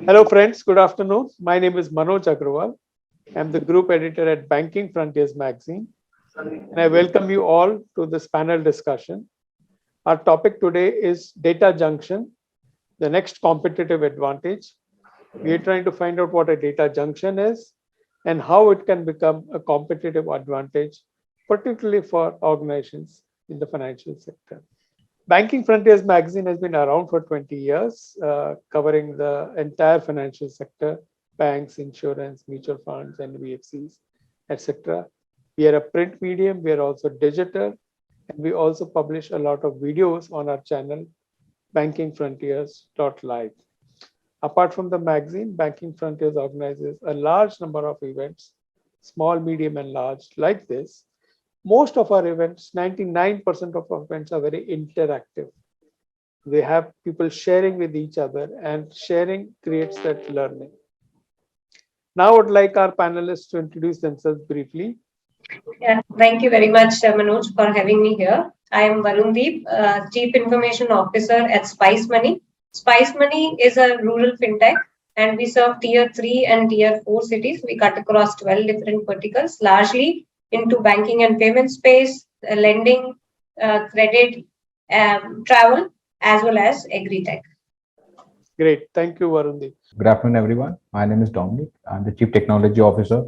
Hello, friends. Good afternoon. My name is Manoj Agrawal. I'm the group editor at Banking Frontiers magazine, and I welcome you all to this panel discussion. Our topic today is Data Junction, the next competitive advantage. We are trying to find out what a data junction is and how it can become a competitive advantage, particularly for organizations in the financial sector. Banking Frontiers magazine has been around for 20 years, covering the entire financial sector, banks, insurance, mutual funds, NBFCs, etc. We are a print medium, we are also digital, and we also publish a lot of videos on our channel, bankingfrontiers.live. Apart from the magazine, Banking Frontiers organizes a large number of events, small, medium, and large, like this. Most of our events, 99% of our events are very interactive. They have people sharing with each other, and sharing creates that learning. Now I would like our panelists to introduce themselves briefly. Yeah, thank you very much, Manoj, for having me here. I am Varundeep, Chief Information Officer at Spice Money. Spice Money is a rural fintech, and we serve Tier 3 and Tier 4 cities. We cut across 12 different verticals, largely into banking and payment space, lending, credit, travel, as well as agri-tech. Great. Thank you, Varundeep. Good afternoon, everyone. My name is Dominic. I'm the Chief Technology Officer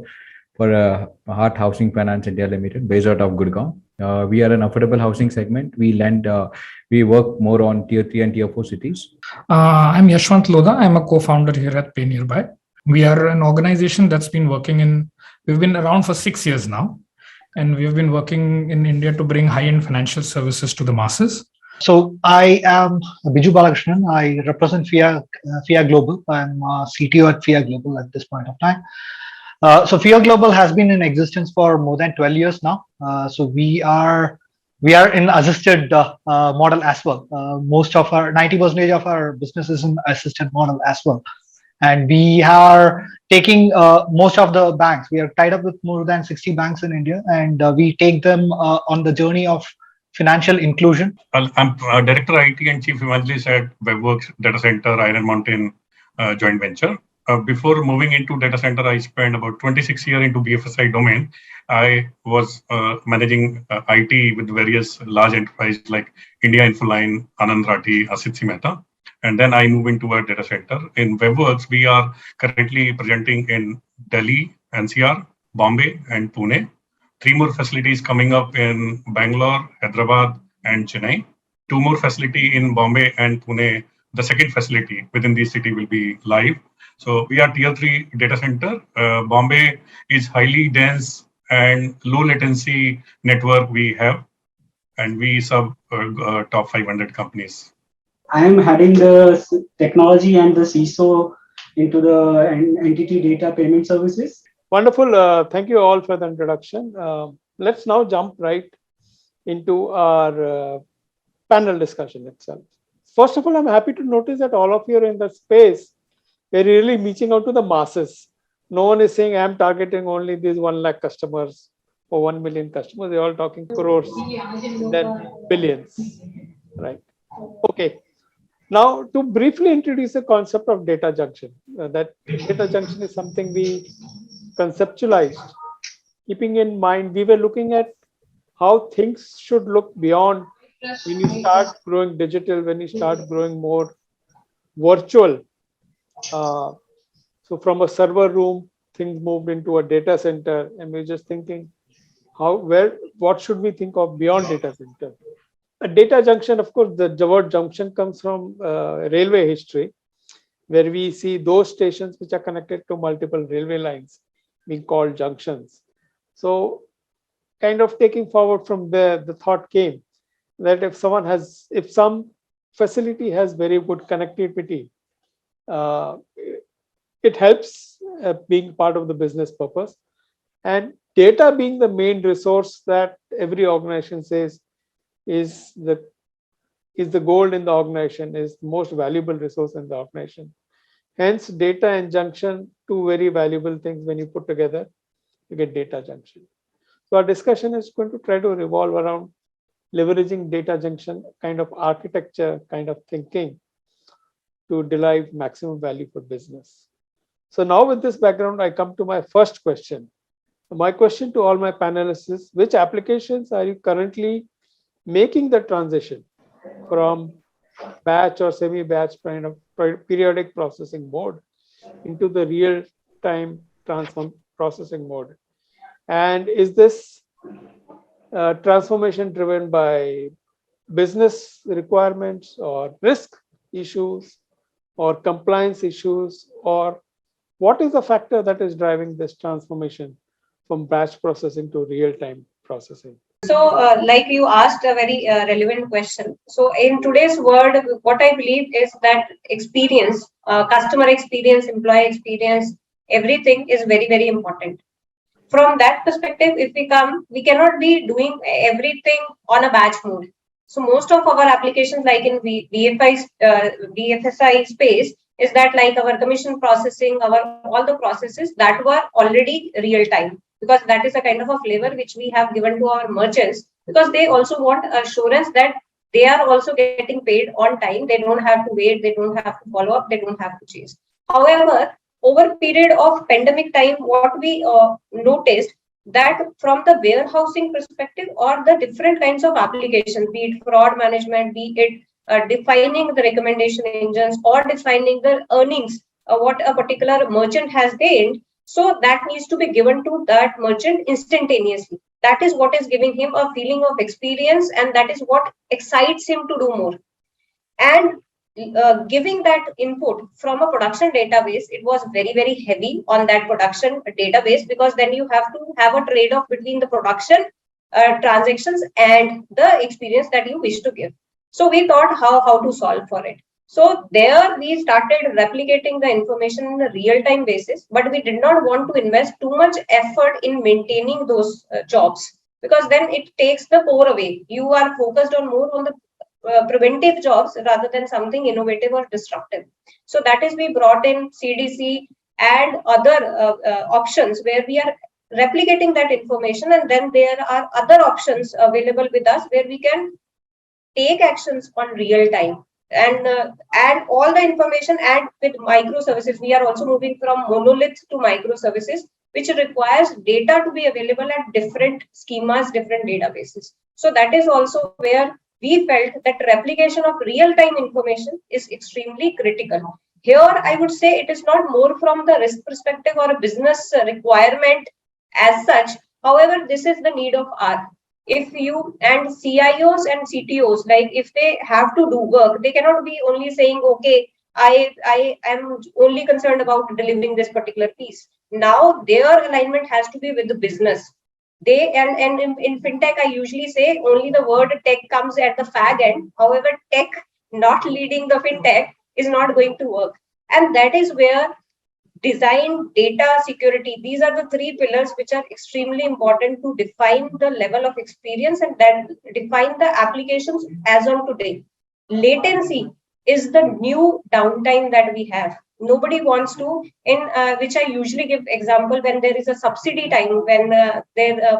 for Heart Housing Finance India Limited, based out of Gurgaon. We are an affordable housing segment. We lend, we work more on Tier 3 and Tier 4 cities. I'm Yashwant Lodha. I'm a co-founder here at PayNearby. We are an organization that's been we've been around for 6 years now, and we've been working in India to bring high-end financial services to the masses. So I am Biju Balakrishnan. I represent FIA Global. I'm CTO at FIA Global at this point of time. So FIA Global has been in existence for more than 12 years now. So we are in assisted model as well. Most of our 90% of our business is in assisted model as well. And we are taking most of the banks. We are tied up with more than 60 banks in India, and we take them on the journey of financial inclusion. I'm Director IT and Chief Evangelist at Werks Data Center Iron Mountain joint venture. Before moving into data center, I spent about 26 years into BFSI domain. I was managing IT with various large enterprises like India Infoline, Anand Rathi, Asit Mehta. And then I moved into a data center. In Werks, we are currently presenting in Delhi, NCR, Bombay, and Pune. 3 more facilities coming up in Bangalore, Hyderabad, and Chennai. 2 more facilities in Bombay and Pune. The second facility within the city will be live. So we are Tier 3 data center. Bombay is highly dense and low latency network we have, and we serve top 500 companies. I am heading the technology and the CISO into the NTT Data Payment Services. Wonderful. Thank you all for the introduction. Let's now jump right into our panel discussion itself. First of all, I'm happy to notice that all of you are in the space. We're really reaching out to the masses. No one is saying I'm targeting only these 1 lakh customers or 1 million customers. They're all talking crores and then billions, right? Okay. Now, to briefly introduce the concept of data junction, that data junction is something we conceptualized, keeping in mind we were looking at how things should look beyond when you start growing digital, when you start growing more virtual. So from a server room, things moved into a data center, and we're just thinking what should we think of beyond data center? A data junction, of course, the word junction comes from railway history, where we see those stations which are connected to multiple railway lines being called junctions. So kind of taking forward from there, the thought came that if some facility has very good connectivity, it helps being part of the business purpose. And data being the main resource that every organization says is the gold in the organization, is the most valuable resource in the organization. Hence, data and junction, 2 very valuable things. When you put together, you get data junction. So our discussion is going to try to revolve around leveraging data junction kind of architecture, kind of thinking to derive maximum value for business. So now with this background, I come to my first question. My question to all my panelists is, which applications are you currently making the transition from batch or semi-batch kind of periodic processing mode into the real-time transform processing mode? And is this transformation driven by business requirements or risk issues or compliance issues, or what is the factor that is driving this transformation from batch processing to real-time processing? So, like you asked a very relevant question. So, in today's world, what I believe is that experience, customer experience, employee experience, everything is very, very important. From that perspective, if we come, we cannot be doing everything on a batch mode. So, most of our applications, like in BFSI space, is that like our commission processing, our all the processes that were already real time, because that is a kind of a flavor which we have given to our merchants, because they also want assurance that they are also getting paid on time. They don't have to wait, they don't have to follow up, they don't have to chase. However, over period of pandemic time, what we noticed that from the warehousing perspective or the different kinds of applications, be it fraud management, be it defining the recommendation engines or defining the earnings, what a particular merchant has gained. So that needs to be given to that merchant instantaneously. That is what is giving him a feeling of experience, and that is what excites him to do more. And giving that input from a production database, it was very, very heavy on that production database, because then you have to have a trade-off between the production transactions and the experience that you wish to give. So we thought how to solve for it. So there we started replicating the information in a real-time basis, but we did not want to invest too much effort in maintaining those jobs, because then it takes the core away. You are focused on more on the preventive jobs rather than something innovative or disruptive. So that is, we brought in CDC and other options where we are replicating that information, and then there are other options available with us where we can take actions on real time and add all the information, add with microservices. We are also moving from monolith to microservices, which requires data to be available at different schemas, different databases. So that is also where we felt that replication of real-time information is extremely critical. Here, I would say it is not more from the risk perspective or a business requirement as such. However, this is the need of our. If you and CIOs and CTOs, like if they have to do work, they cannot be only saying, okay, I am only concerned about delivering this particular piece. Now their alignment has to be with the business. They and in fintech, I usually say only the word tech comes at the fag end. However, tech not leading the fintech is not going to work. And that is where design, data, security, these are the three pillars which are extremely important to define the level of experience and then define the applications as on today. Latency is the new downtime that we have. Nobody wants to, in which I usually give example when there is a subsidy time, when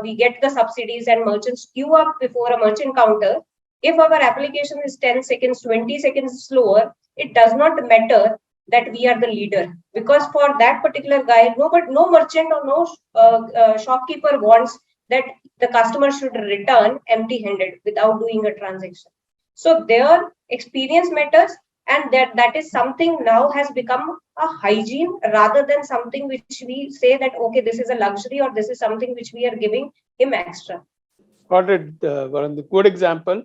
we get the subsidies and merchants queue up before a merchant counter. If our application is 10 seconds, 20 seconds slower, it does not matter that we are the leader, because for that particular guy, no merchant or no shopkeeper wants that the customer should return empty-handed without doing a transaction. So their experience matters, and that is something now has become a hygiene rather than something which we say that, okay, this is a luxury or this is something which we are giving him extra. Got it, Varun. The good example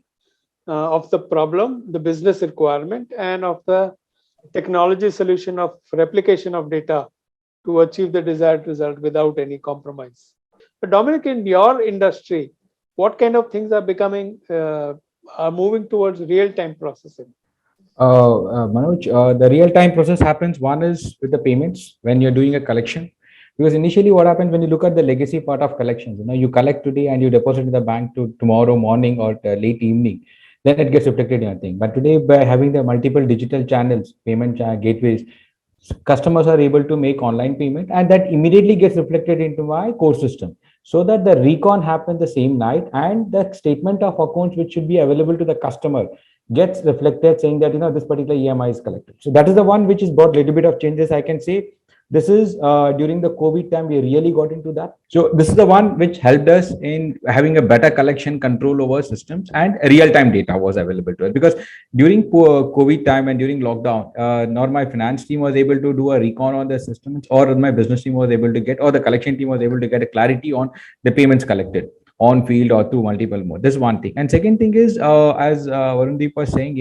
of the problem, the business requirement, and of the technology solution of replication of data to achieve the desired result without any compromise. But Dominic, in your industry, what kind of things are becoming are moving towards real-time processing? Manoj, the real-time process happens. One is with the payments when you're doing a collection, because initially what happens when you look at the legacy part of collections, you collect today and you deposit in the bank to tomorrow morning or late evening, then it gets reflected in your thing. But today, by having the multiple digital channels, payment gateways, customers are able to make online payment, and that immediately gets reflected into my core system, so that the recon happens the same night, and the statement of accounts which should be available to the customer gets reflected saying that, this particular EMI is collected. So that is the one which has brought a little bit of changes. I can say this is during the COVID time, we really got into that. So this is the one which helped us in having a better collection control over systems, and real-time data was available to us, because during COVID time and during lockdown, nor my finance team was able to do a recon on the systems, or my business team was able to get, or the collection team was able to get a clarity on the payments collected on field or through multiple mode. This is one thing. And second thing is, as Varundeep was saying,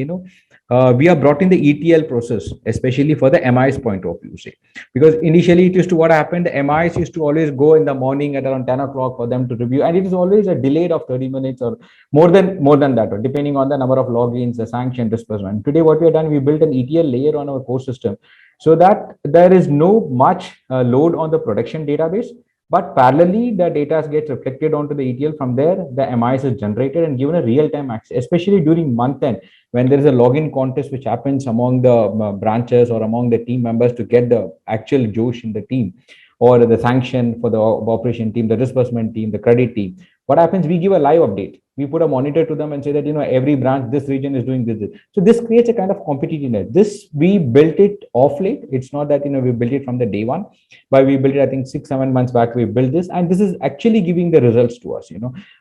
we are brought in the ETL process, especially for the MIS point of view, say, because initially it used to, what happened, the MIS used to always go in the morning at around 10 o'clock for them to review, and it is always a delayed of 30 minutes or more than that, depending on the number of logins, the sanction, disbursement. Today, what we have done, we built an ETL layer on our core system so that there is no much load on the production database, but parallelly, the data gets reflected onto the ETL. From there, the MIS is generated and given a real-time access, especially during month end, when there is a login contest which happens among the branches or among the team members to get the actual Josh in the team, or the sanction for the operation team, the disbursement team, the credit team. What happens? We give a live update. We put a monitor to them and say that, every branch, this region is doing this. So this creates a kind of competitiveness. This, we built it off late. It's not that, we built it from the day one, but we built it, I think 6-7 months back, we built this, and this is actually giving the results to us,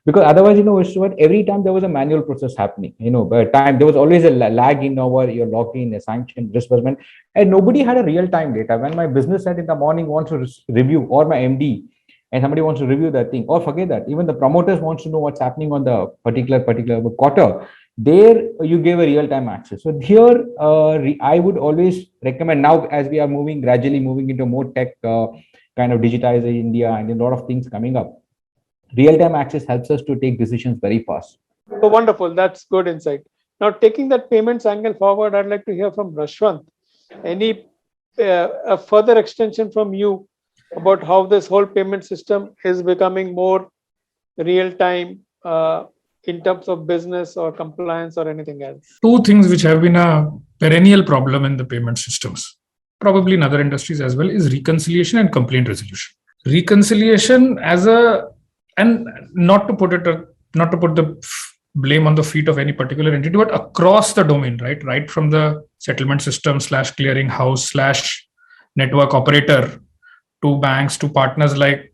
because otherwise, every time there was a manual process happening, by time there was always a lag in your login, a sanction, disbursement, and nobody had a real-time data. When my business head in the morning wants to review, or my MD, and somebody wants to review that thing, or forget that, even the promoters wants to know what's happening on the particular quarter, there you give a real-time access. So here, I would always recommend, now as we are gradually moving into more tech kind of digitized India, and a lot of things coming up, real-time access helps us to take decisions very fast. So wonderful. That's good insight. Now, taking that payments angle forward, I'd like to hear from Yashwant. Any a further extension from you about how this whole payment system is becoming more real-time in terms of business or compliance or anything else? Two things which have been a perennial problem in the payment systems, probably in other industries as well, is reconciliation and complaint resolution. Reconciliation and not to put the blame on the feet of any particular entity, but across the domain, right from the settlement system / clearing house / network operator to banks to partners like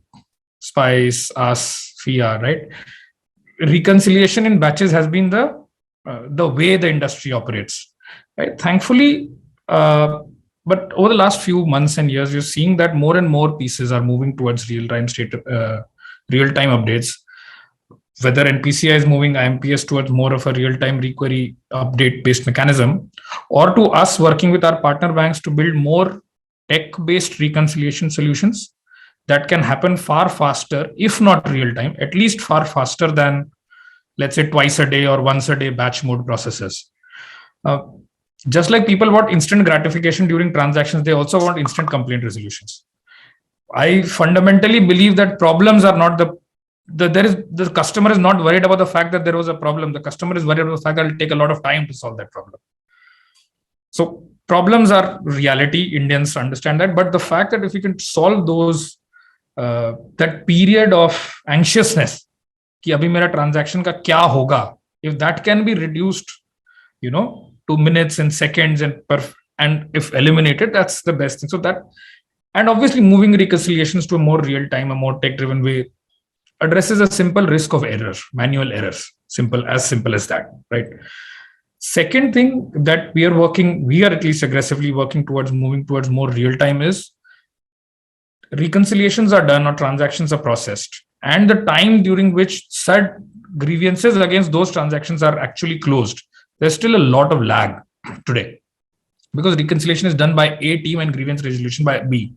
Spice, us, FIA, right? Reconciliation in batches has been the way the industry operates, right? Thankfully, but over the last few months and years, you're seeing that more and more pieces are moving towards real-time updates. Whether NPCI is moving IMPS towards more of a real-time requery update-based mechanism, or to us working with our partner banks to build more tech-based reconciliation solutions that can happen far faster, if not real-time, at least far faster than, let's say, twice a day or once a day batch mode processes. Just like people want instant gratification during transactions, they also want instant complaint resolutions. I fundamentally believe that problems are not the customer is not worried about the fact that there was a problem. The customer is worried about the fact that it'll take a lot of time to solve that problem. So problems are reality. Indians understand that. But the fact that if we can solve those, that period of anxiousness, कि अभी मेरा transaction का क्या होगा, if that can be reduced, to minutes and seconds and if eliminated, that's the best thing. So that, and obviously moving reconciliations to a more real time, a more tech driven way addresses a simple risk of error, manual errors, simple as that, right? Second thing that we are at least aggressively working towards moving towards more real time is reconciliations are done or transactions are processed, and the time during which said grievances against those transactions are actually closed. There's still a lot of lag today because reconciliation is done by A team and grievance resolution by B.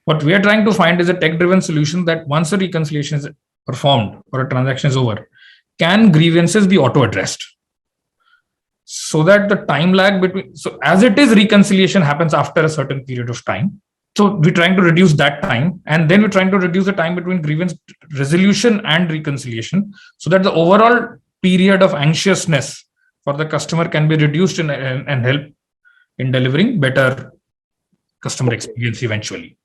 What we are trying to find is a tech-driven solution that once a reconciliation is performed or a transaction is over, can grievances be auto-addressed? So that the time lag between, so as it is, reconciliation happens after a certain period of time. So we're trying to reduce that time, and then we're trying to reduce the time between grievance resolution and reconciliation so that the overall period of anxiousness for the customer can be reduced and help in delivering better customer experience eventually.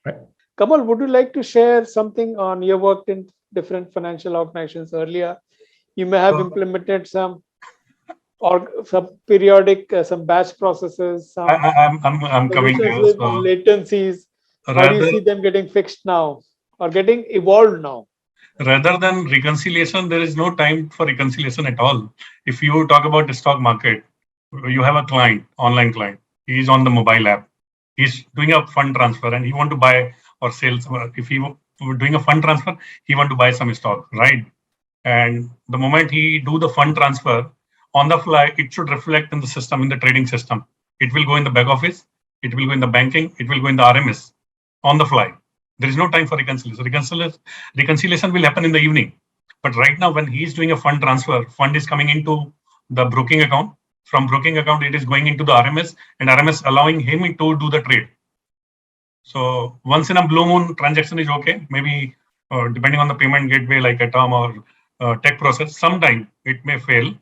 Right. Kamal, would you like to share something on your work in different financial organizations earlier? You may have implemented some or some periodic, some batch processes, some I'm coming solutions here. with So latencies. How do you rather see them getting fixed now or getting evolved now? rather than reconciliation, there is no time for reconciliation at all. If you talk about the stock market, you have a client, online client. He is on the mobile app. He's doing a fund transfer and he want to buy or sell. If he doing a fund transfer, he want to buy some stock, right? And the moment he do the fund transfer on the fly, it should reflect in the system, in the trading system. It will go in the back office. It will go in the banking. It will go in the RMS on the fly. There is no time for reconciliation. Reconciliation will happen in the evening. But right now, when he is doing a fund transfer, fund is coming into the broking account. From broking account, it is going into the RMS, and RMS allowing him to do the trade. So once in a blue moon, transaction is okay. Maybe depending on the payment gateway like Atom or tech process, sometime it may fail,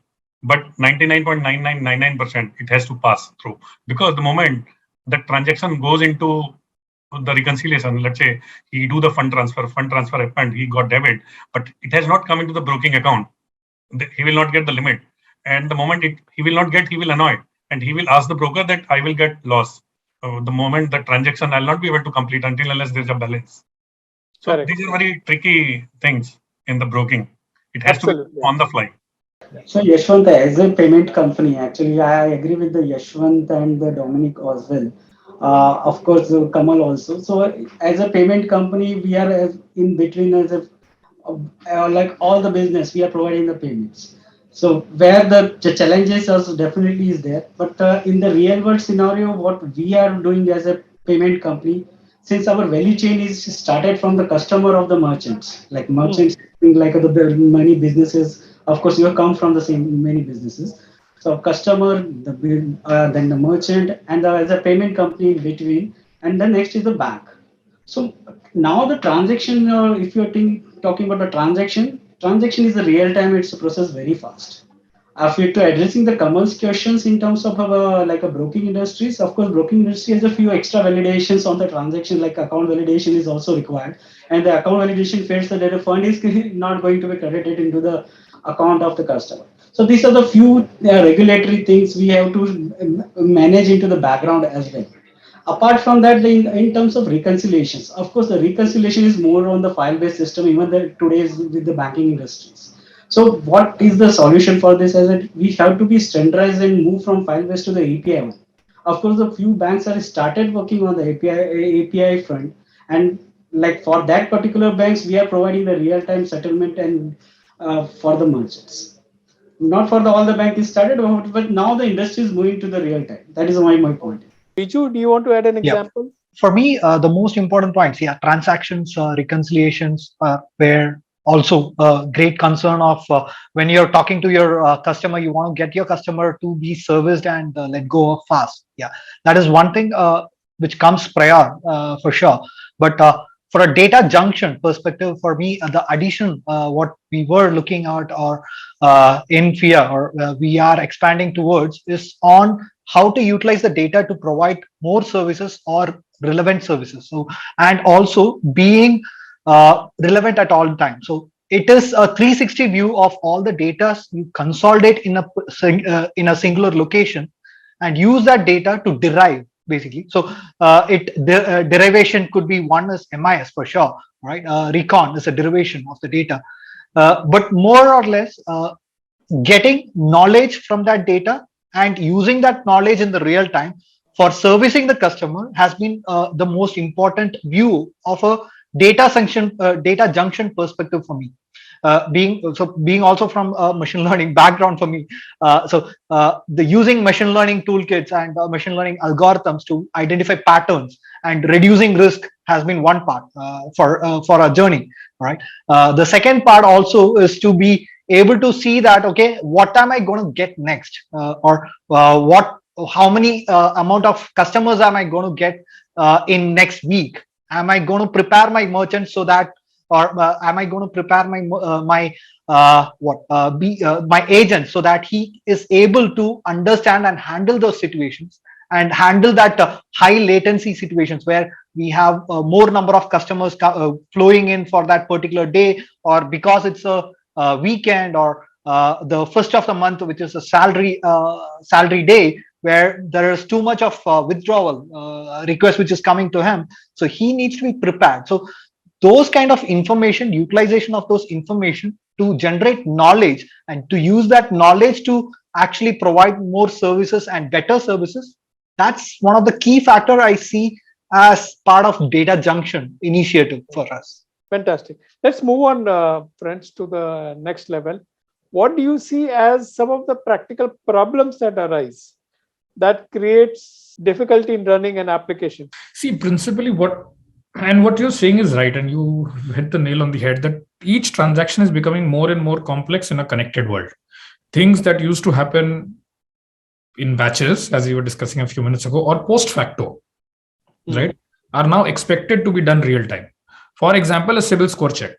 but 99.9999% it has to pass through, because the moment the transaction goes into the reconciliation, let's say he do the fund transfer happened, he got debit, but it has not come into the broking account. He will not get the limit, and the moment he will not get, he will annoy, and he will ask the broker that I will get loss. The moment the transaction, I'll not be able to complete until unless there's a balance. So Correct. these are very tricky things in the broking. It has to be Absolutely. on the fly. So Yashwant, as a payment company, actually, I agree with the Yashwant and the Dominic as well. Of course, Kamal also. So as a payment company, we are in between as a like all the business, we are providing the payments. So where the challenges also definitely is there, but in the real world scenario, what we are doing as a payment company, since our value chain is started from the customer of the merchants, like merchants, like the many businesses. Of course, you have come from the same many businesses. So customer, then the merchant, and as a payment company in between, and then next is the bank. So now the transaction, if you're talking about the transaction is the real time. It's a process very fast. If you're to addressing the Kamal's questions in terms of like a broking industries, of course, broking industry has a few extra validations on the transaction, like account validation is also required, and the account validation fails that the fund is not going to be credited into the account of the customer. So these are the few regulatory things we have to manage into the background as well. Apart from that, in terms of reconciliations, of course, the reconciliation is more on the file-based system, even today's with the banking industries. So what is the solution for this? As we have to be standardized and move from file-based to the API one. Of course, a few banks have started working on the API front, and like for that particular banks, we are providing the real-time settlement and for the merchants. Not for all the bank is started, but now the industry is moving to the real time. That is my point. Biju, do you want to add an example? For me, the most important points, transactions, reconciliations were also a great concern of when you're talking to your customer, you want to get your customer to be serviced and let go fast. Yeah, that is one thing which comes prior for sure. But for a data junction perspective, for me, the addition, what we were looking at or in FIA or we are expanding towards is on how to utilize the data to provide more services or relevant services. So, and also being relevant at all times. So it is a 360 view of all the data you consolidate in a singular location and use that data to derive basically. So the derivation could be one is MIS for sure, right? Recon is a derivation of the data, but more or less getting knowledge from that data and using that knowledge in the real time for servicing the customer has been the most important view of a data junction perspective for me. Being also from a machine learning background for me, the using machine learning toolkits and machine learning algorithms to identify patterns and reducing risk has been one part for our journey. Right. The second part also is to be able to see that, okay, what am I going to get next, how many amount of customers am I going to get in next week? Am I going to prepare my merchants so that, or am I going to prepare my agent so that he is able to understand and handle those situations and handle that high latency situations where we have more number of customers flowing in for that particular day, or because it's a weekend, or the first of the month, which is a salary day, where there is too much of withdrawal request which is coming to him. So he needs to be prepared. So those kind of information, utilization of those information to generate knowledge and to use that knowledge to actually provide more services and better services. That's one of the key factor I see as part of Data Junction initiative for us. Fantastic. Let's move on, friends, to the next level. What do you see as some of the practical problems that arise that creates difficulty in running an application? See, principally what you're saying is right, and you hit the nail on the head, that each transaction is becoming more and more complex in a connected world. Things that used to happen in batches, as we were discussing a few minutes ago, or post facto, right, are now expected to be done real time. For example, a CIBIL score check,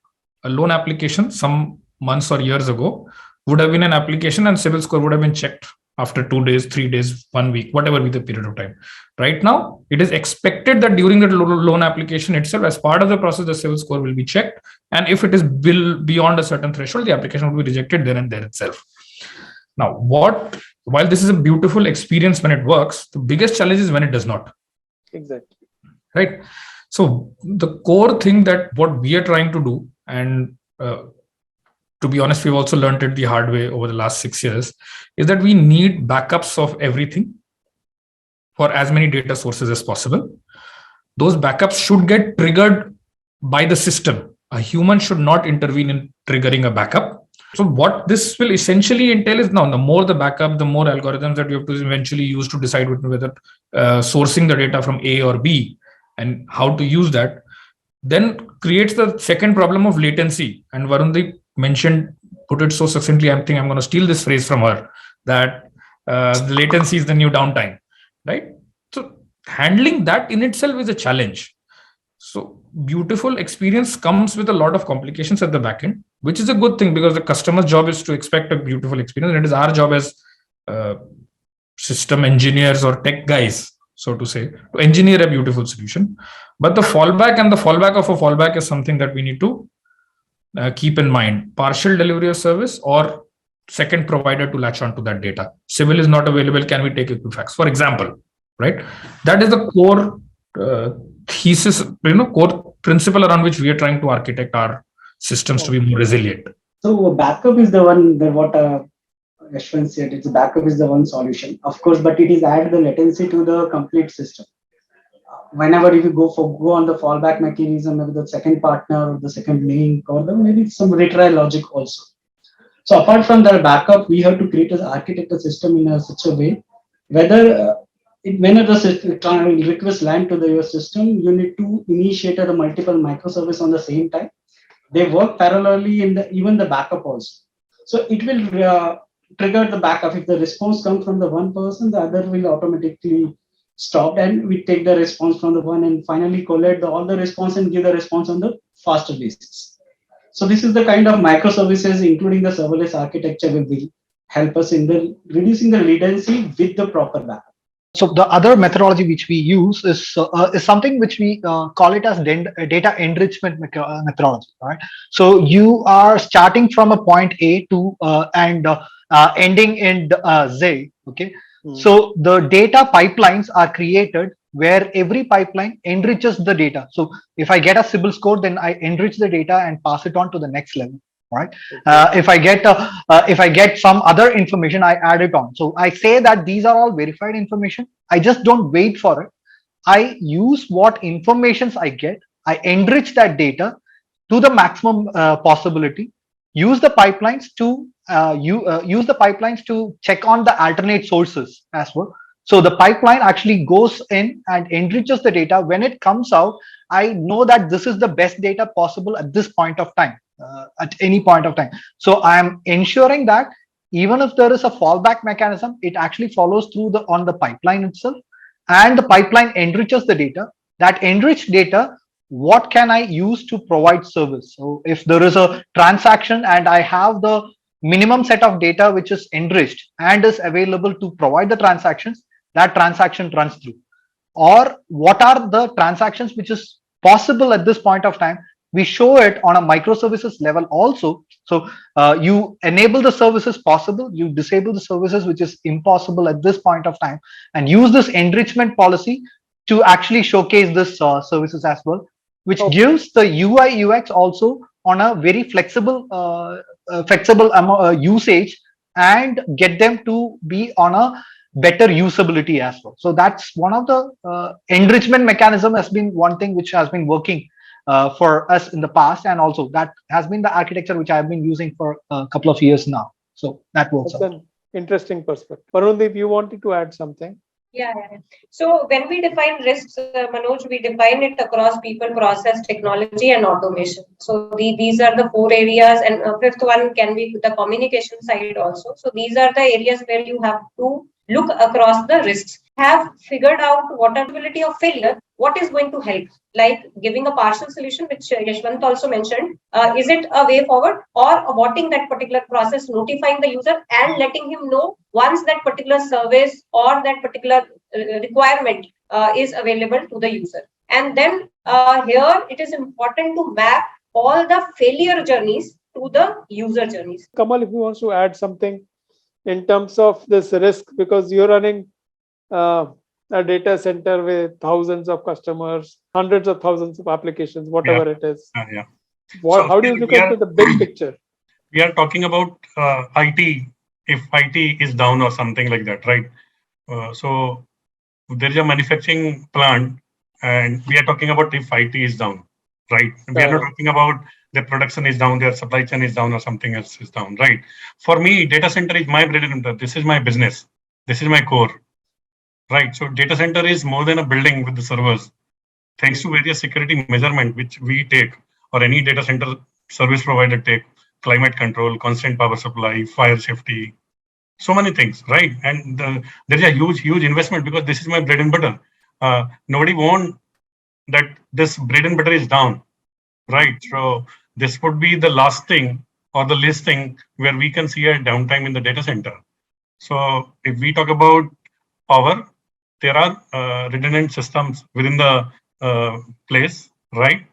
a loan application some months or years ago would have been an application and CIBIL score would have been checked after 2 days, 3 days, 1 week, whatever be the period of time. Right now, it is expected that during the loan application itself, as part of the process, the CIBIL score will be checked. And if it is beyond a certain threshold, the application will be rejected then and there itself. Now, while this is a beautiful experience when it works, the biggest challenge is when it does not. Exactly. Right. So the core thing that what we are trying to do, and to be honest, we've also learned it the hard way over the last 6 years, is that we need backups of everything for as many data sources as possible. Those backups should get triggered by the system. A human should not intervene in triggering a backup. So what this will essentially entail is, now the more the backup, the more algorithms that you have to eventually use to decide whether sourcing the data from A or B and how to use that, then creates the second problem of latency. And Varundeep put it so succinctly, I think I'm going to steal this phrase from her, that the latency is the new downtime, right? So handling that in itself is a challenge. So beautiful experience comes with a lot of complications at the back end, which is a good thing because the customer's job is to expect a beautiful experience. And it is our job as system engineers or tech guys, so to say, to engineer a beautiful solution. But the fallback and the fallback of a fallback is something that we need to keep in mind. Partial delivery of service or second provider to latch onto that data. CIBIL is not available. Can we take Equifax, for example? Right. That is the core thesis, core principle around which we are trying to architect our systems to be more resilient. So backup is the one that what Yashwant said. It's backup is the one solution, of course, but it is add the latency to the complete system. Whenever you go on the fallback mechanism, maybe the second partner or the second link or maybe some retry logic also. So apart from the backup, we have to create an architect system in such a way whether whenever the request land to your system, you need to initiate the multiple microservices on the same time. They work parallelly in even the backup also. So it will trigger the backup. If the response comes from the one person, the other will automatically stop, and we take the response from the one and finally collect all the response and give the response on the faster basis. So this is the kind of microservices, including the serverless architecture, will help us in the reducing the latency with the proper backup. So the other methodology which we use is something which we call it as data enrichment methodology, right? So you are starting from a point A to and ending in Z. Okay. So the data pipelines are created where every pipeline enriches the data. So if I get a CIBIL score, then I enrich the data and pass it on to the next level. Right. If I get some other information, I add it on. So I say that these are all verified information. I just don't wait for it. I use what informations I get. I enrich that data to the maximum possibility. Use the pipelines to use the pipelines to check on the alternate sources as well. So the pipeline actually goes in and enriches the data. When it comes out, I know that this is the best data possible at this point of time. At any point of time. So I am ensuring that even if there is a fallback mechanism, it actually follows through on the pipeline itself, and the pipeline enriches the data. That enriched data, what can I use to provide service? So if there is a transaction and I have the minimum set of data which is enriched and is available to provide the transactions, that transaction runs through. Or what are the transactions which is possible at this point of time? we show it on a microservices level also. So you enable the services possible, you disable the services which is impossible at this point of time, and use this enrichment policy to actually showcase this services as well, which gives the UI UX also on a very flexible usage, and get them to be on a better usability as well. So that's one of the enrichment mechanism has been one thing which has been working for us in the past, and also that has been the architecture which I've been using for a couple of years now. So that works That's out. an interesting perspective. Varundeep, you wanted to add something? Yeah. So when we define risks, Manoj, we define it across people, process, technology, and automation. So these are the 4 areas, and fifth one can be the communication side also. So these are the areas where you have to look across the risks. Have figured out what are the probability of failure, what is going to help, like giving a partial solution, which Yashwant also mentioned. Is it a way forward, or aborting that particular process, notifying the user and letting him know once that particular service or that particular requirement is available to the user? And then here it is important to map all the failure journeys to the user journeys. Kamal, if you want to add something in terms of this risk, because you're running a data center with thousands of customers, hundreds of thousands of applications, whatever it is. How do you look at the big picture? We are talking about IT, if IT is down or something like that, right? So there is a manufacturing plant, and we are talking about if IT is down, right? We are not talking about their production is down, their supply chain is down, or something else is down, right? For me, data center is my bread and butter. This is my business. This is my core, right? So data center is more than a building with the servers. Thanks to various security measurement which we take, or any data center service provider take, climate control, constant power supply, fire safety, so many things, right? And there is a huge investment, because this is my bread and butter. Nobody wants that this bread and butter is down, right? So this would be the last thing or the least thing where we can see a downtime in the data center. So if we talk about power, there are redundant systems within the place, right?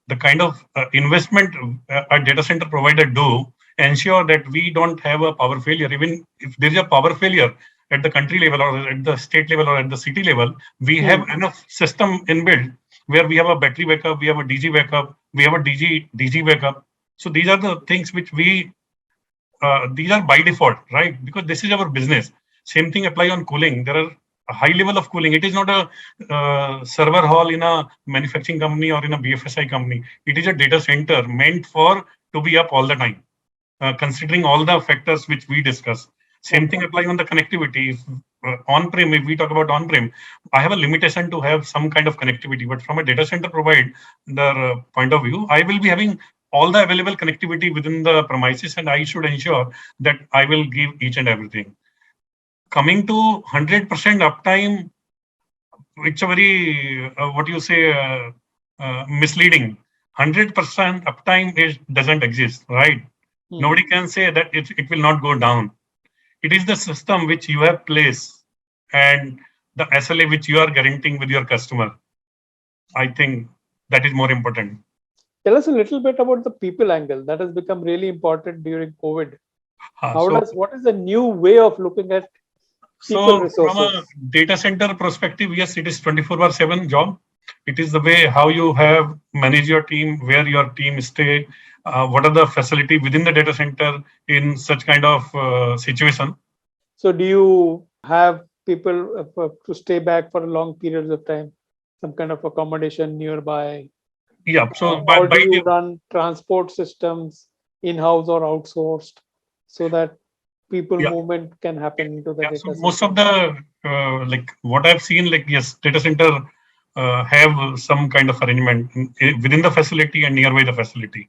The kind of investment a data center provider do ensure that we don't have a power failure. Even if there is a power failure at the country level, or at the state level, or at the city level, we have enough system inbuilt where we have a battery backup, we have a DG backup, we have a DG backup. So these are the things which these are by default, right? Because this is our business. Same thing apply on cooling. There are a high level of cooling. It is not a server hall in a manufacturing company or in a BFSI company. It is a data center meant to be up all the time, considering all the factors which we discuss. Same thing apply on the connectivity. On-prem, if we talk about on-prem, I have a limitation to have some kind of connectivity. But from a data center provider point of view, I will be having all the available connectivity within the premises, and I should ensure that I will give each and everything. Coming to 100% uptime, it's a very, misleading. 100% uptime doesn't exist, right? Nobody can say that it will not go down. It is the system which you have placed and the SLA which you are guaranteeing with your customer. I think that is more important. Tell us a little bit about the people angle that has become really important during COVID. What is the new way of looking at people resources? From a data center perspective, yes, it is 24/7 job. It is the way how you have manage your team, where your team stay, what are the facility within the data center in such kind of situation. So do you have people to stay back for long periods of time, some kind of accommodation nearby? Yeah. So or do you run transport systems in-house or outsourced so that people movement can happen into the data center? Most of the what I've seen, yes, data center have some kind of arrangement within the facility and nearby the facility,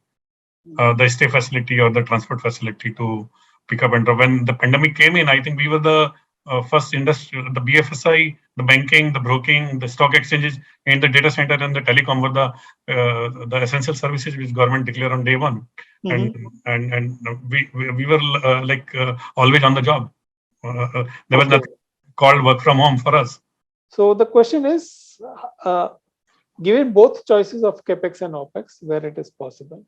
the stay facility or the transport facility to pick up and drop. When the pandemic came in, I think we were the first industry, the BFSI, the banking, the broking, the stock exchanges, and the data center and the telecom were the essential services which government declared on day one. And we were always on the job. There was nothing called work from home for us. So the question is, given both choices of CapEx and OpEx where it is possible,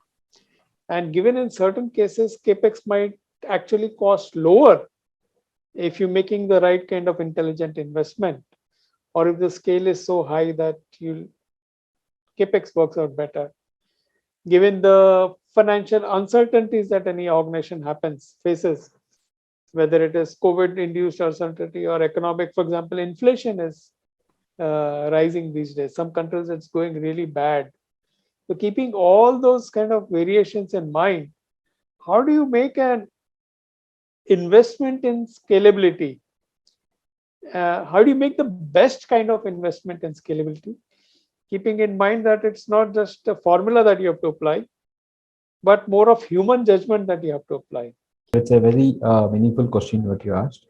and given in certain cases CapEx might actually cost lower if you're making the right kind of intelligent investment, or if the scale is so high that CapEx works out better. Given the financial uncertainties that any organization faces, whether it is COVID-induced uncertainty or economic, for example, inflation is rising these days. Some countries it's going really bad. So keeping all those kind of variations in mind, how do you make an investment in scalability? How do you make the best kind of investment in scalability? Keeping in mind that it's not just a formula that you have to apply, but more of human judgment that you have to apply. It's a very meaningful question what you asked.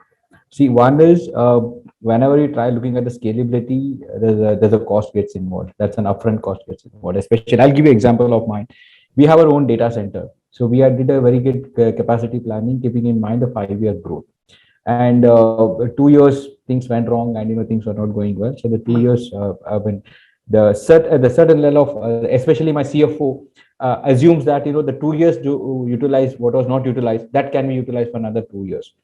See, one is whenever you try looking at the scalability, there's a cost gets involved. That's an upfront cost gets involved. Especially, I'll give you an example of mine. We have our own data center, so we did a very good capacity planning, keeping in mind the 5-year growth. And 2 years things went wrong, and things were not going well. So the 2 years, when the certain level of, especially my CFO assumes that the 2 years to utilize what was not utilized, that can be utilized for another 2 years.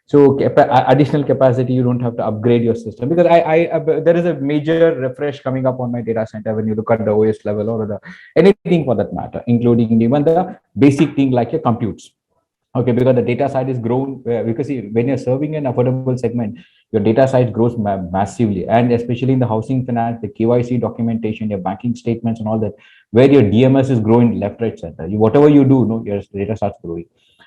So additional capacity, you don't have to upgrade your system, because there is a major refresh coming up on my data center when you look at the OS level or anything for that matter, including even the basic thing like your computes. Okay, because the data side is grown, because when you're serving an affordable segment, your data side grows massively, and especially in the housing finance, the KYC documentation, your banking statements, and all that, where your DMS is growing left, right, center. Whatever you do, your data starts growing.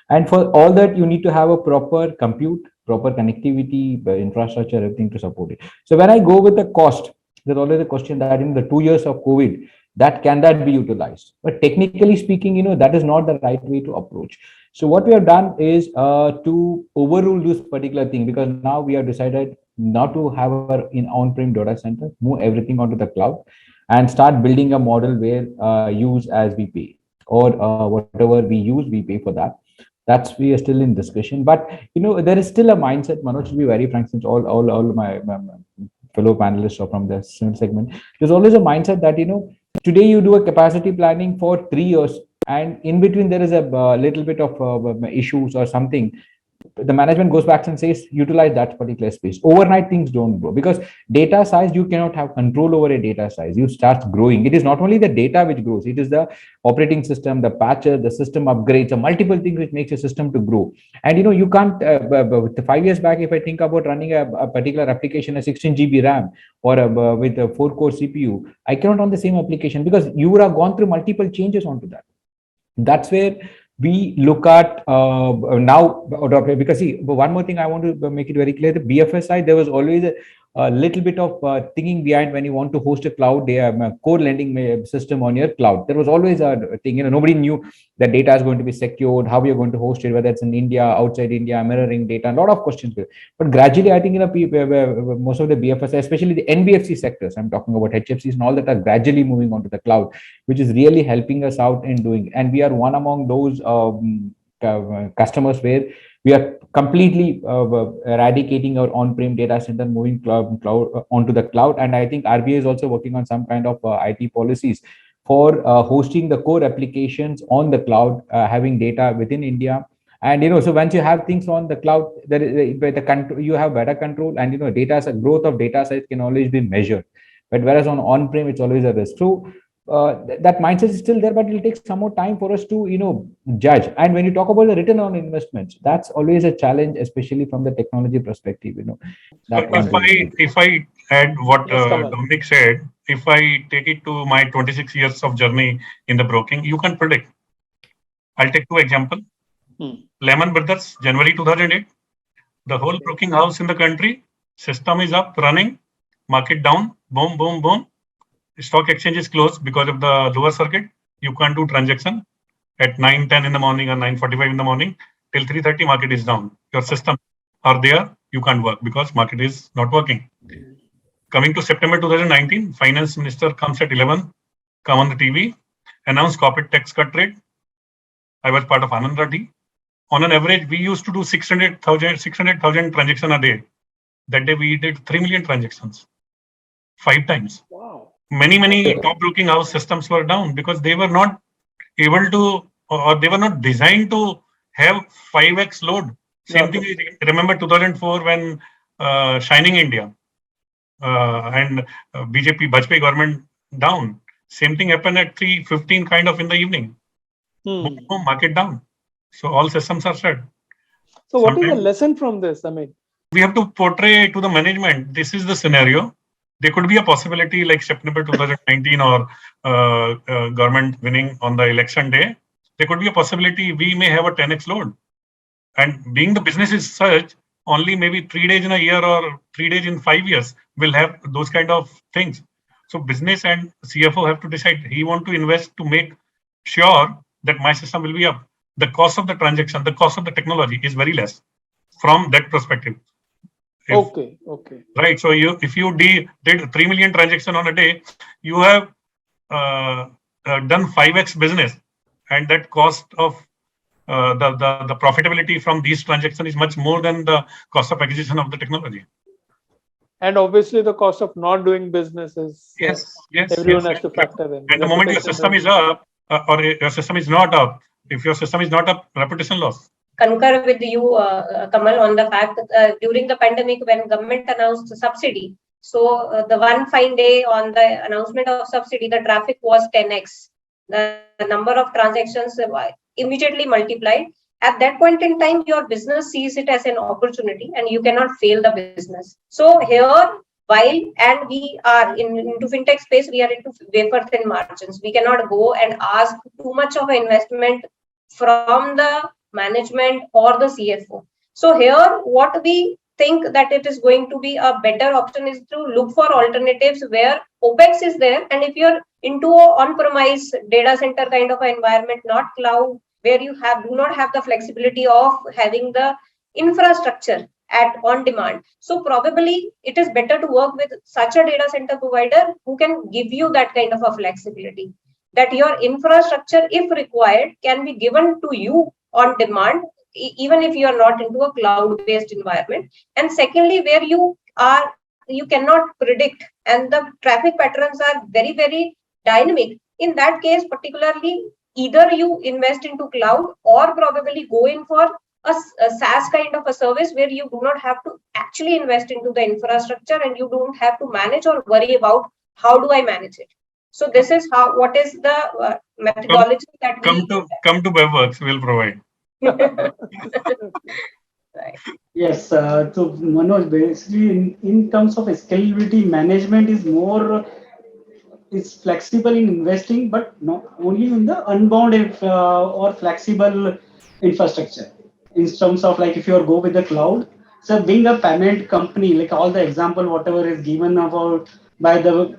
And for all that, you need to have a proper compute, proper connectivity, infrastructure, everything to support it. So when I go with the cost, there's always a question that in the 2 years of COVID, that be utilized? But technically speaking, that is not the right way to approach. So what we have done is to overrule this particular thing, because now we have decided not to have our on-prem data center, move everything onto the cloud, and start building a model where use as we pay, or whatever we use, we pay for that. That's we are still in discussion, but there is still a mindset, Manoj, to be very frank, since all my fellow panelists are from the same segment. There's always a mindset that today you do a capacity planning for 3 years, and in between there is a little bit of issues or something. The management goes back and says utilize that particular space. Overnight things don't grow, because data size, you cannot have control over a data size. You start growing. It is not only the data which grows, it is the operating system, the patches, the system upgrades, the multiple things which makes a system to grow. And you can't 5 years back, if I think about running a particular application, a 16 GB RAM, or with a 4-core CPU, I cannot run the same application, because you would have gone through multiple changes onto that. That's where we look at now, because see, one more thing I want to make it very clear: the BFS side, there was always a little bit of thinking behind when you want to host a cloud core lending system on your cloud. There was always a thing, nobody knew that data is going to be secured, how you're going to host it, whether it's in India, outside India, mirroring data, a lot of questions. But gradually, I think most of the BFS, especially the NBFC sectors, I'm talking about HFCs and all that, are gradually moving onto the cloud, which is really helping us out in doing. And we are one among those customers where we are completely eradicating our on-prem data center, moving cloud onto the cloud. And I think RBI is also working on some kind of IT policies for hosting the core applications on the cloud, having data within India. And so once you have things on the cloud, you have better control, and growth of data size can always be measured. But whereas on-prem, it's always a risk. So that mindset is still there, but it will take some more time for us to judge. And when you talk about the return on investments, that's always a challenge, especially from the technology perspective. If I add what Yes, Dominic said, if I take it to my 26 years of journey in the broking, you can predict. I'll take 2 examples. Lehman Brothers, January 2008, the whole broking house in the country, system is up, running, market down, boom, boom, boom. Stock exchange is closed because of the lower circuit. You can't do transaction at 9:10 in the morning or 9:45 in the morning. Till 3:30, market is down. Your system are there, you can't work because market is not working. Coming to September 2019, finance minister comes at 11, come on the TV, announce corporate tax cut rate. I was part of Anand Rathi. On an average, we used to do 600,000 transactions a day. That day we did 3 million transactions, 5 times. Wow. Many top broking house systems were down because they were not able to, or they were not designed to have 5x load. Same thing, I remember 2004 when Shining India and BJP Bajpayee government down. Same thing happened at 3:15 kind of in the evening. Market down. So all systems are shut. So what is the lesson from this? I mean, we have to portray to the management, this is the scenario. There could be a possibility like September 2019 or government winning on the election day. There could be a possibility we may have a 10x load. And being the business is such, only maybe 3 days in a year or 3 days in 5 years will have those kind of things. So business and CFO have to decide, he want to invest to make sure that my system will be up. The cost of the transaction, the cost of the technology is very less from that perspective. Okay. Right. So if you did 3 million transactions on a day, you have done 5x business, and that cost of the profitability from these transactions is much more than the cost of acquisition of the technology. And obviously, the cost of not doing business is everyone has to factor in. And the moment your system is up or your system is not up, if your system is not up, reputation loss. Concur with you, Kamal, on the fact that during the pandemic, when government announced subsidy, so the one fine day on the announcement of subsidy, the traffic was 10x. The number of transactions immediately multiplied. At that point in time, your business sees it as an opportunity and you cannot fail the business. So here, while and we are into fintech space, we are into wafer thin margins. We cannot go and ask too much of an investment from the management or the CFO. So here, what we think that it is going to be a better option is to look for alternatives where OPEX is there. And if you're into a on-premise data center kind of an environment, not cloud, where you do not have the flexibility of having the infrastructure on demand. So probably it is better to work with such a data center provider who can give you that kind of a flexibility, that your infrastructure, if required, can be given to you on demand, even if you are not into a cloud-based environment. And secondly, where you cannot predict and the traffic patterns are very, very dynamic. In that case, particularly, either you invest into cloud or probably go in for a SaaS kind of a service where you do not have to actually invest into the infrastructure and you don't have to manage or worry about how do I manage it. So this is what is the methodology that come to Werks, we'll provide. Right. Yes, so Manoj, basically in terms of scalability, management is flexible in investing, but not only in the unbound or flexible infrastructure. In terms of like if you go with the cloud, so being a payment company, like all the example whatever is given about by the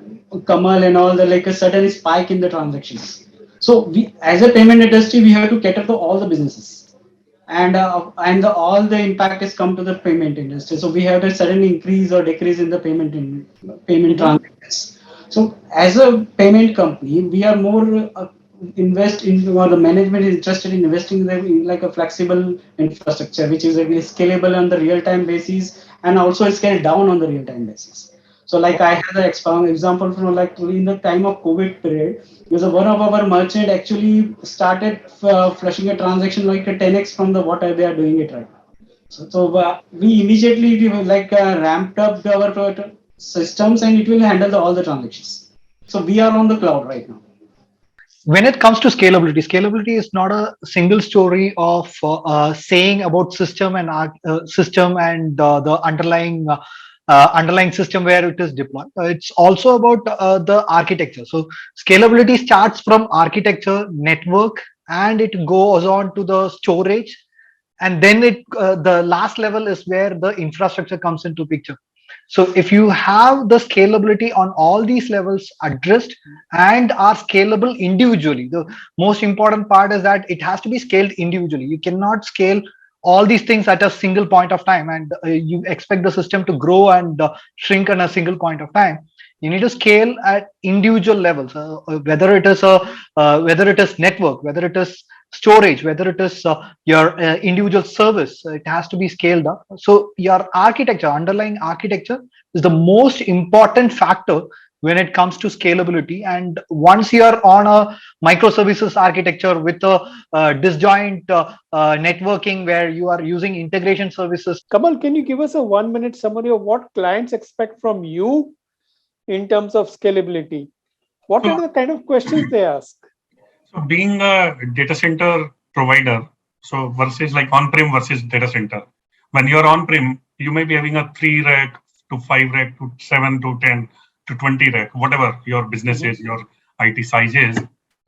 Kamal and all, the like a sudden spike in the transactions. So we, as a payment industry, we have to cater to all the businesses, and all the impact has come to the payment industry. So we have a sudden increase or decrease in the payment transactions. So as a payment company, we are more invest into, or the management is interested in investing in like a flexible infrastructure, which is scalable on the real-time basis and also scale down on the real-time basis. So like I had an example from like in the time of COVID period, because one of our merchant actually started flushing a transaction like a 10x from the what they are doing it right now. So we immediately ramped up our systems and it will handle all the transactions. So we are on the cloud right now. When it comes to scalability is not a single story of saying about system and the underlying system where it is deployed. It's also about the architecture. So scalability starts from architecture, network, and it goes on to the storage, and then the last level is where the infrastructure comes into picture. So if you have the scalability on all these levels addressed and are scalable individually, the most important part is that it has to be scaled individually. You cannot scale all these things at a single point of time and you expect the system to grow and shrink on a single point of time. You need to scale at individual levels, whether it is network, whether it is storage, whether it is your individual service, it has to be scaled up. So your architecture, underlying architecture, is the most important factor when it comes to scalability. And once you are on a microservices architecture with a disjoint networking where you are using integration services. Kamal, can you give us a 1-minute summary of what clients expect from you in terms of scalability? What are the kind of questions they ask? So being a data center provider, so versus like on-prem versus data center. When you're on-prem, you may be having a 3 rack to 5 rack to 7 to 10 to 20 rack, whatever your business is, your IT size is.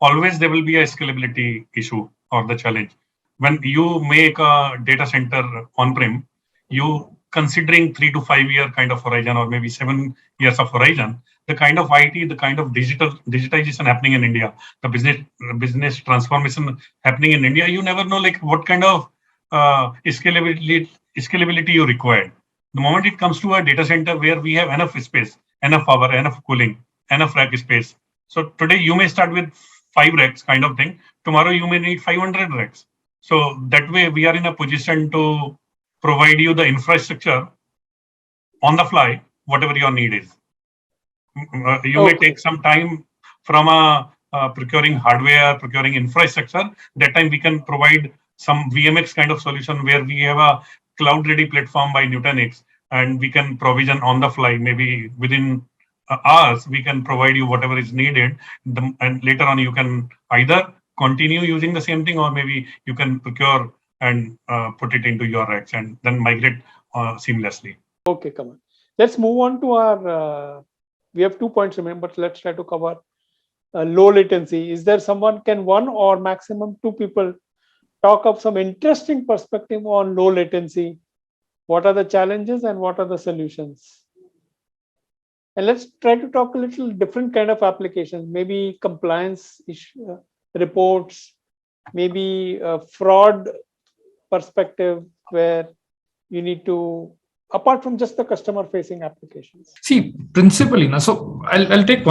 Always there will be a scalability issue or the challenge. When you make a data center on-prem, you considering 3 to 5 year kind of horizon or maybe 7 years of horizon, the kind of IT, the kind of digitization happening in India, the business transformation happening in India, you never know like what kind of scalability you require. The moment it comes to a data center where we have enough space, enough power, enough cooling, enough rack space. So today you may start with 5 racks kind of thing. Tomorrow you may need 500 racks. So that way we are in a position to provide you the infrastructure on the fly, whatever your need is. You may take some time from procuring hardware, procuring infrastructure. That time we can provide some VMX kind of solution where we have a cloud-ready platform by Nutanix, and we can provision on the fly. Maybe within hours, we can provide you whatever is needed. And later on, you can either continue using the same thing, or maybe you can procure and put it into your racks and then migrate seamlessly. Okay, Kamal. Let's move on to our. We have 2 points remaining, but let's try to cover low latency. Is there can one or maximum 2 people talk of some interesting perspective on low latency? What are the challenges and what are the solutions? And let's try to talk a little different kind of applications, maybe compliance reports, maybe fraud perspective where you need to, apart from just the customer facing applications. See, principally, now, so I'll take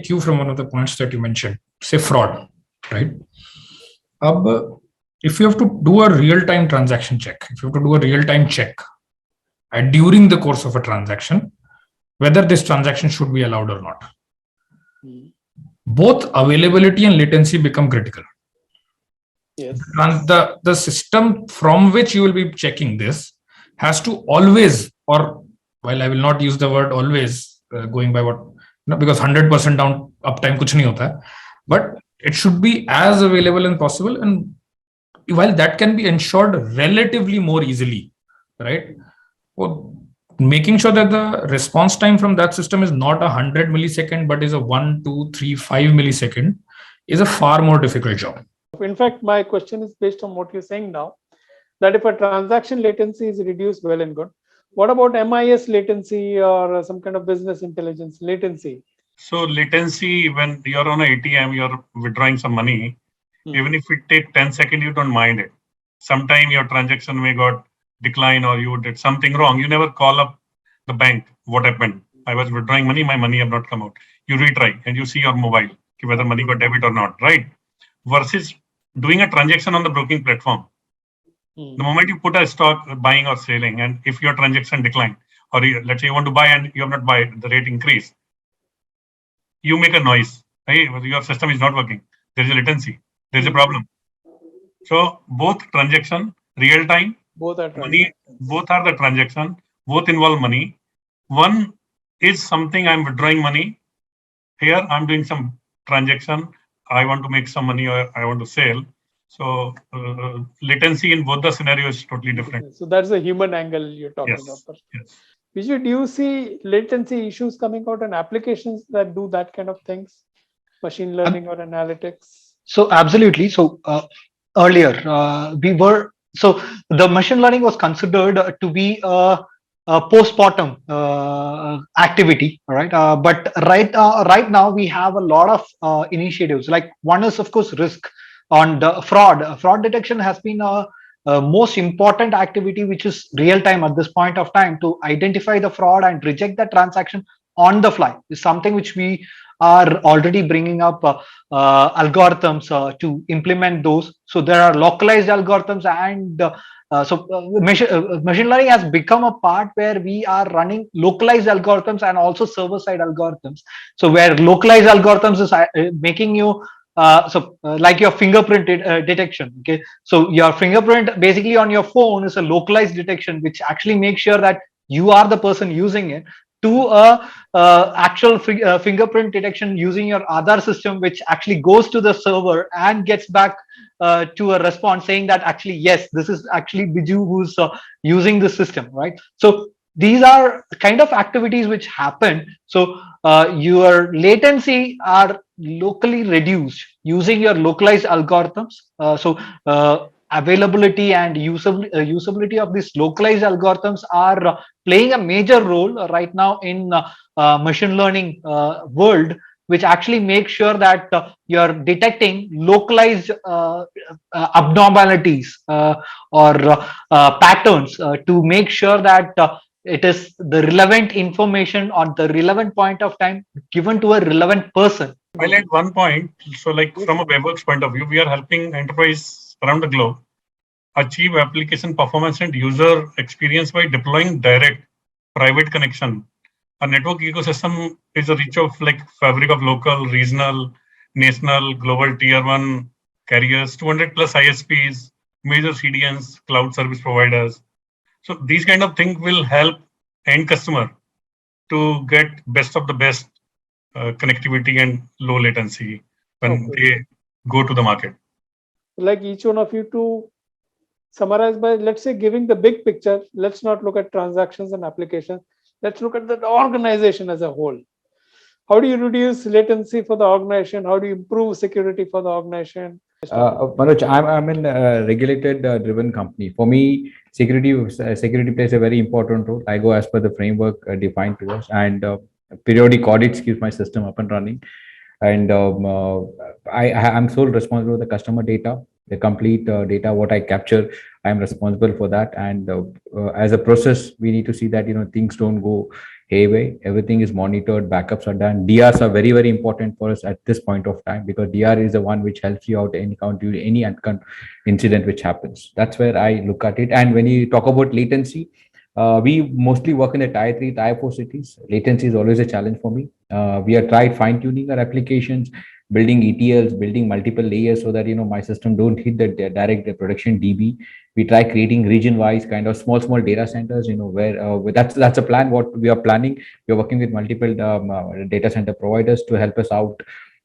cue from one of the points that you mentioned, say fraud, right? If you have to do a real-time transaction check, if you have to do a real-time check during the course of a transaction, whether this transaction should be allowed or not, both availability and latency become critical. Yes. The system from which you will be checking this has to always, or while I will not use the word always, going by what, because 100% down uptime kuch nahi hota hai, but it should be as available as possible. And while that can be ensured relatively more easily, right? Well, making sure that the response time from that system is not 100 millisecond, but is a 1, 2, 3, 5 millisecond is a far more difficult job. In fact, my question is based on what you're saying now, that if a transaction latency is reduced, well and good. What about MIS latency or some kind of business intelligence latency? So latency, when you're on an ATM, you're withdrawing some money, even if it takes 10 seconds, you don't mind it. Sometime your transaction may got decline or you did something wrong. You never call up the bank. What happened? I was withdrawing money, my money have not come out. You retry and you see your mobile, whether money got debit or not, right? Versus doing a transaction on the broking platform. The moment you put a stock buying or selling, and if your transaction decline, or let's say you want to buy and you have not buy, the rate increase, you make a noise. Hey, your system is not working. There is a latency. There is a problem. So both transaction, real time, both are money, both are the transaction, both involve money. One is something I'm withdrawing money. Here I'm doing some transaction. I want to make some money or I want to sell. So latency in both the scenarios is totally different. So that's the human angle you're talking about. Yes. Vijay, do you see latency issues coming out in applications that do that kind of things, machine learning or analytics? So absolutely. So earlier the machine learning was considered to be a postpartum activity, right? But right now we have a lot of initiatives. Like one is of course risk on the fraud. Fraud detection has been a most important activity, which is real time at this point of time to identify the fraud and reject the transaction on the fly. Is something which we are already bringing up algorithms to implement those. So there are localized algorithms, and machine learning has become a part where we are running localized algorithms and also server side algorithms. So where localized algorithms is making you like your fingerprint detection. Okay, so your fingerprint basically on your phone is a localized detection, which actually makes sure that you are the person using it, to a actual fingerprint detection using your Aadhaar system, which actually goes to the server and gets back to a response saying that actually, yes, this is actually Biju who's using the system, right? So these are kind of activities which happen. So your latency are locally reduced using your localized algorithms. Availability and usability of these localized algorithms are playing a major role right now in machine learning world, which actually makes sure that you're detecting localized abnormalities or patterns to make sure that it is the relevant information on the relevant point of time given to a relevant person. Well, at one point, so like from a WebWorks point of view, we are helping enterprise around the globe achieve application performance and user experience by deploying direct private connection. A network ecosystem is a reach of like fabric of local, regional, national, global tier 1 carriers, 200 plus ISPs, major CDNs, cloud service providers. So these kind of things will help end customer to get best of the best connectivity and low latency when they go to the market. Like each one of you to summarize by, let's say, giving the big picture. Let's not look at transactions and applications. Let's look at the organization as a whole. How do you reduce latency for the organization? How do you improve security for the organization? Manoj, I'm in a regulated driven company. For me, security plays a very important role. I go as per the framework defined to us, and periodic audits keep my system up and running. And I'm sole responsible for the customer data, the complete data what I capture. I'm responsible for that. And as a process, we need to see that things don't go hayway. Everything is monitored, backups are done. DRs are very, very important for us at this point of time, because DR is the one which helps you out any incident which happens. That's where I look at it. And when you talk about latency, we mostly work in the tier 3, tier 4 cities. Latency is always a challenge for me. We have tried fine tuning our applications, building ETLs, building multiple layers so that my system don't hit the direct production DB. We try creating region-wise kind of small data centers, where that's a plan. What we are planning, we are working with multiple data center providers to help us out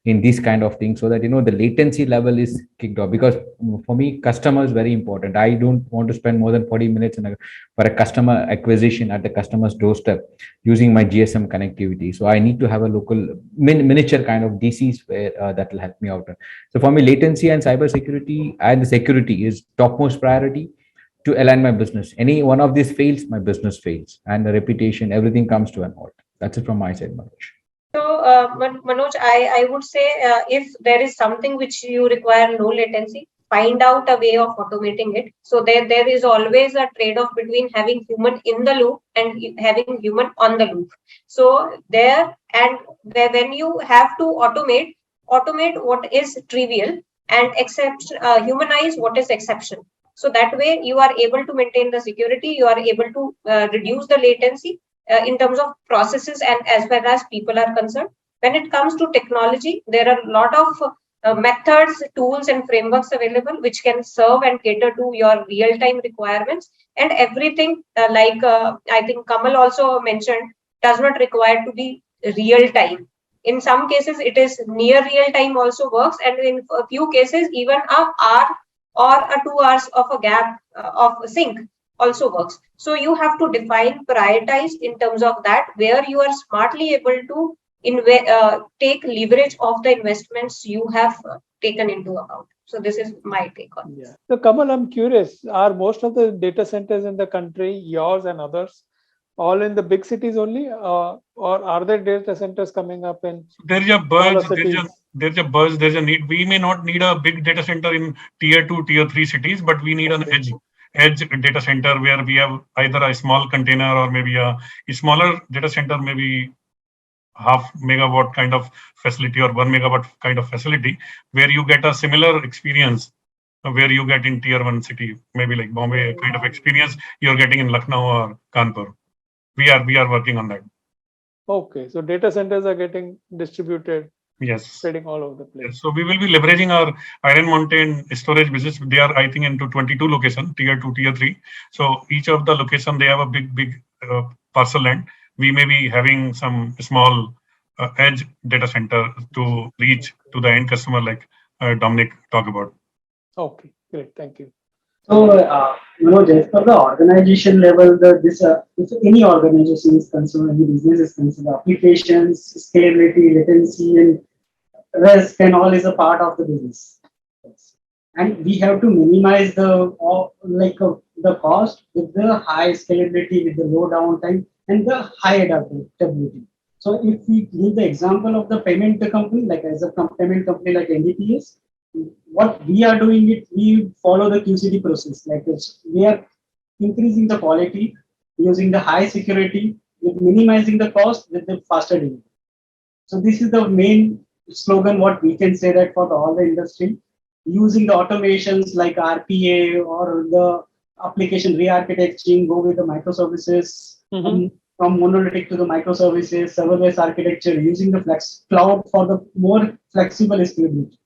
in these kind of things, so that the latency level is kicked off. Because for me, customer is very important. I don't want to spend more than 40 minutes for a customer acquisition at the customer's doorstep using my GSM connectivity. So I need to have a local miniature kind of DCs where that will help me out. So for me, latency and cyber security and the security is topmost priority to align my business. Any one of these fails, my business fails, and the reputation, everything comes to an halt. That's it from my side, Manoj. So, Manoj, I would say if there is something which you require low latency, find out a way of automating it. So there is always a trade-off between having human in the loop and having human on the loop. So when you have to automate what is trivial and humanize what is exception. So that way you are able to maintain the security, you are able to reduce the latency in terms of processes and as well as people are concerned. When it comes to technology, there are a lot of methods, tools and frameworks available which can serve and cater to your real-time requirements, and everything I think Kamal also mentioned does not require to be real-time. In some cases, it is near real-time also works, and in a few cases, even an hour or a 2 hours of a gap of sync also works. So you have to define, prioritize in terms of that, where you are smartly able to take leverage of the investments you have taken into account. So this is my take on this. So Kamal, I'm curious, are most of the data centers in the country, yours and others, all in the big cities only, or are there data centers coming up in there's a buzz, there's a need. We may not need a big data center in tier 2, tier 3 cities, but we need an edge data center where we have either a small container or maybe a smaller data center, maybe half megawatt kind of facility or 1 megawatt kind of facility, where you get a similar experience where you get in tier 1 city, maybe like Bombay kind of experience you're getting in Lucknow or Kanpur. We are working on that. Okay, so data centers are getting distributed, Yes. spreading all over the place. So we will be leveraging our Iron Mountain storage business. They are, I think, into 22 locations, tier 2, tier 3. So each of the location, they have a big parcel land. We may be having some small edge data center to reach to the end customer, like Dominic talked about. Okay, great. Thank you. So, just for the organization level, if any organization is concerned, any business is concerned, applications, scalability, latency, and risk and all is a part of the business. And we have to minimize the cost with the high scalability, with the low downtime, and the high adaptability. So, if we give the example of the payment company, like as a payment company like NTT is, what we are doing it, we follow the QCD process. Like this, we are increasing the quality using the high security with minimizing the cost with the faster delivery. So this is the main slogan. What we can say that for all the industry, using the automations like RPA or the application re-architecting, go with the microservices from monolithic to the microservices, serverless architecture, using the cloud for the more flexible scalability.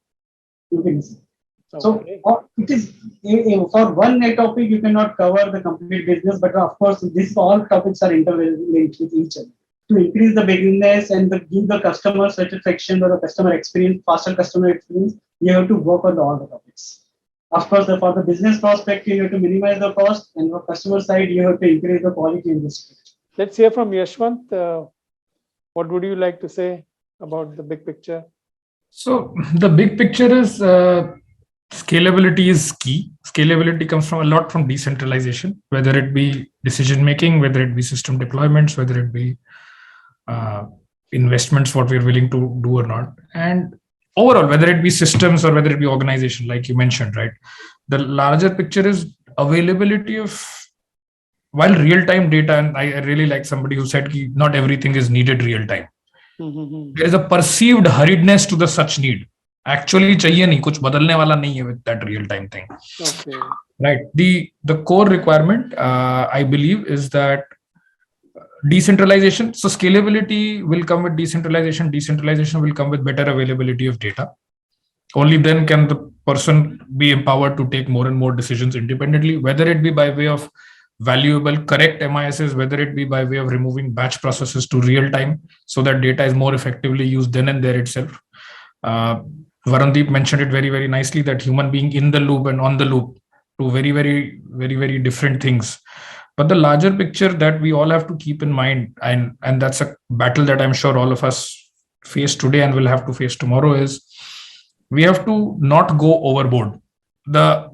So it is for one topic you cannot cover the complete business, but of course these all topics are interlinked with each other. To increase the business and give the customer satisfaction or the customer experience, faster customer experience, you have to work on all the topics. Of course, for the business perspective, you have to minimize the cost, and for customer side, you have to increase the quality and the speed. Let's hear from Yashwant. What would you like to say about the big picture? So the big picture is scalability is key. Scalability comes from a lot from decentralization, whether it be decision making, whether it be system deployments, whether it be investments, what we're willing to do or not. And overall, whether it be systems or whether it be organization, like you mentioned, right? The larger picture is availability of, while real-time data, and I really like somebody who said not everything is needed real-time. There is a perceived hurriedness to the such need. Actually, chahiye nahi, kuch badalne wala nahi hai with that real-time thing. Okay. Right. The core requirement, I believe, is that decentralization. So scalability will come with decentralization. Decentralization will come with better availability of data. Only then can the person be empowered to take more and more decisions independently, whether it be by way of valuable, correct MISs, whether it be by way of removing batch processes to real time so that data is more effectively used then and there itself. Varundeep mentioned it very, very nicely that human being in the loop and on the loop, two very, very, very, very different things. But the larger picture that we all have to keep in mind, and that's a battle that I'm sure all of us face today and will have to face tomorrow, is we have to not go overboard.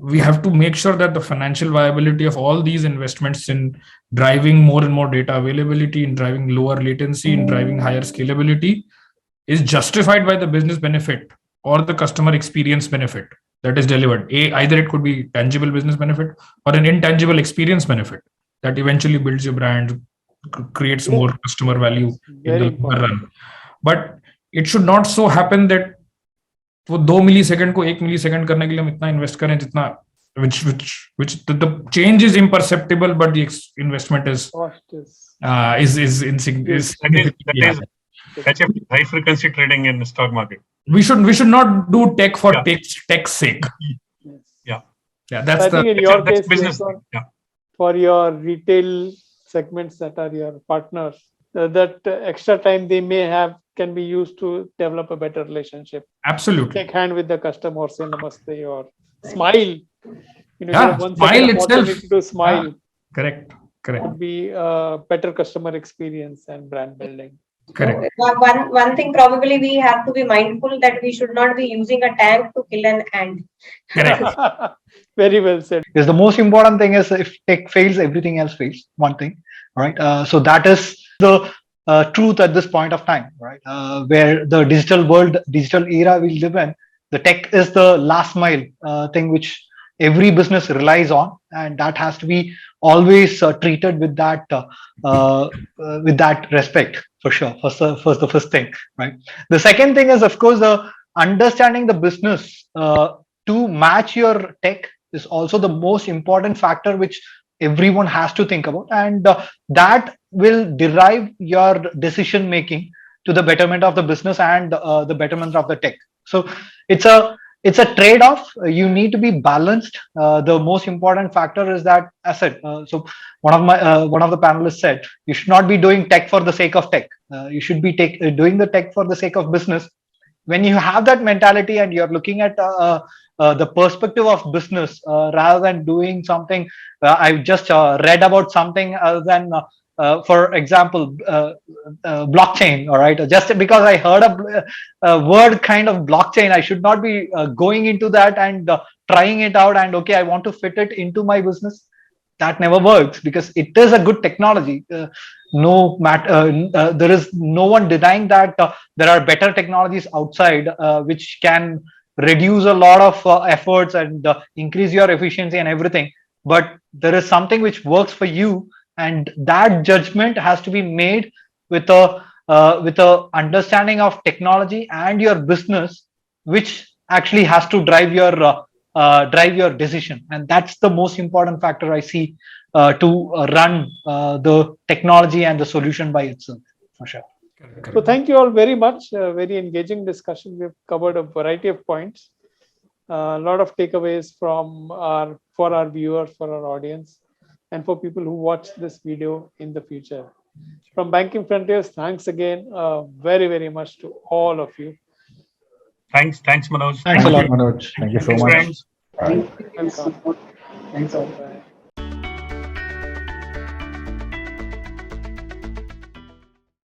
We have to make sure that the financial viability of all these investments in driving more and more data availability, in driving lower latency, in driving higher scalability is justified by the business benefit or the customer experience benefit that is delivered. Either it could be tangible business benefit or an intangible experience benefit that eventually builds your brand, creates more customer value in the long run. But it should not so happen that वो 2 millisecond को 1 millisecond करने के लिए हम इतना invest करें जितना which the change is imperceptible but the investment is insignificant. That's a high frequency trading in the stock market. We should not do tech for tech's sake. Yeah, that's I think in your case business. For your retail segments that are your partners, that extra time they may have can be used to develop a better relationship. Absolutely. Take hand with the customer, say namaste or smile. Smile itself. To smile. Correct. Would be a better customer experience and brand building. Correct. One thing probably we have to be mindful that we should not be using a tank to kill an ant. Correct. Very well said. Because the most important thing is if tech fails, everything else fails. One thing, right? So that is the truth at this point of time, right? Where the digital world, digital era we live in, the tech is the last mile thing which every business relies on, and that has to be always treated with that respect, for sure. The first thing, right? The second thing is, of course, the understanding the business to match your tech is also the most important factor which everyone has to think about, and that will derive your decision making to the betterment of the business and the betterment of the tech. So it's a trade-off. You need to be balanced. The most important factor is that, as I said, so one of the panelists said, you should not be doing tech for the sake of tech. You should be doing the tech for the sake of business. When you have that mentality and you're looking at the perspective of business rather than doing something, I just read about something other than, for example, blockchain. All right, just because I heard a word kind of blockchain, I should not be going into that and trying it out. And okay, I want to fit it into my business. That never works, because it is a good technology. No matter, there is no one denying that there are better technologies outside which can reduce a lot of efforts and increase your efficiency and everything. But there is something which works for you, and that judgment has to be made with a understanding of technology and your business, which actually has to drive your decision. And that's the most important factor I see to run the technology and the solution by itself, for sure. So thank you all very much. Very engaging discussion. We've covered a variety of points. A lot of takeaways for our viewers, for our audience, and for people who watch this video in the future. From Banking Frontiers, thanks again very, very much to all of you. Thanks, Manoj. Thanks a lot, Manoj. Thank you so Thanks, much. friends. Thank you so much. Thanks all.